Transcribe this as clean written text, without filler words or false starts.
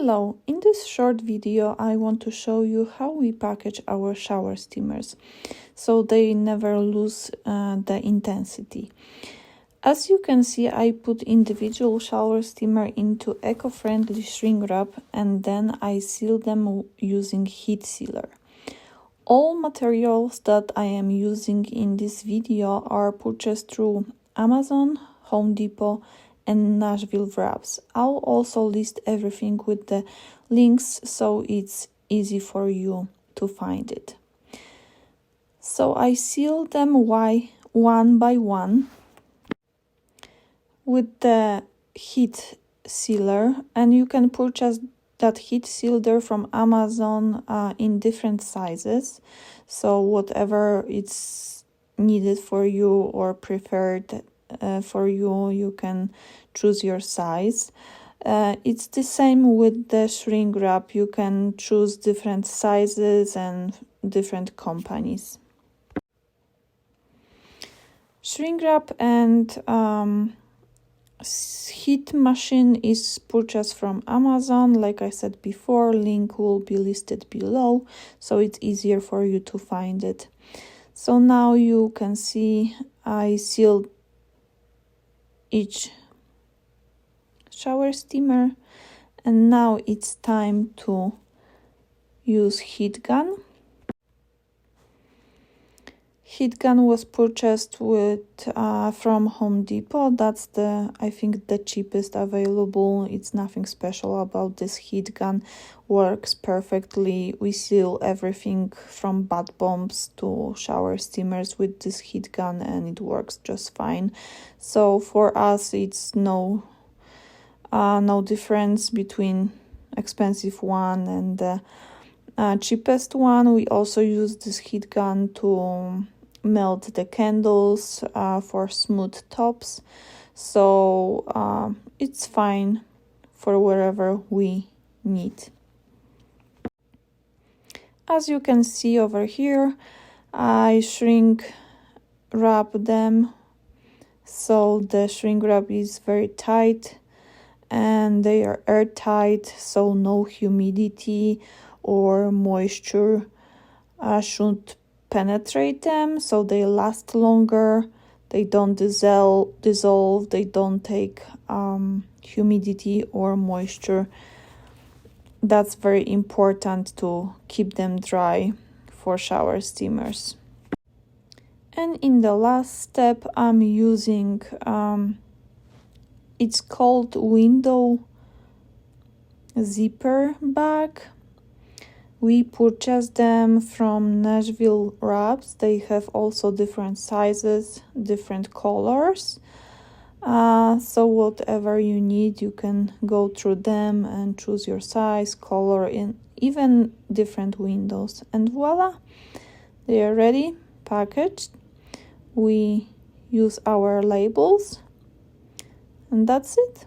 Hello, in this short video I want to show you how we package our shower steamers so they never lose the intensity. As you can see, I put individual shower steamer into eco-friendly shrink wrap and then I seal them using heat sealer. All materials that I am using in this video are purchased through Amazon, Home Depot and Nashville wraps. I'll also list everything with the links so it's easy for you to find it. So I seal them one by one with the heat sealer, and you can purchase that heat sealer from Amazon in different sizes. So whatever it's needed for you or preferred for you, you can choose your size. It's the same with the shrink wrap. You can choose different sizes and different companies. Shrink wrap and heat machine is purchased from Amazon. Like I said before, link will be listed below so it's easier for you to find it. So now you can see I sealed each shower steamer, and now it's time to use heat gun. Heat gun was purchased from Home Depot. That's I think the cheapest available. It's nothing special about this heat gun. Works perfectly. We seal everything from bath bombs to shower steamers with this heat gun and it works just fine. So for us it's no difference between expensive one and the cheapest one. We also use this heat gun to melt the candles for smooth tops, so it's fine for wherever we need. As you can see over here, I shrink wrap them so the shrink wrap is very tight and they are airtight, so no humidity or moisture should penetrate them, so they last longer, they don't dissolve, they don't take humidity or moisture. That's very important to keep them dry for shower steamers. And in the last step I'm using it's called window zipper bag. We purchased them from Nashville wraps. They have also different sizes, different colors. So whatever you need, you can go through them and choose your size, color, and even different windows. And voila, they are ready, packaged. We use our labels, and that's it.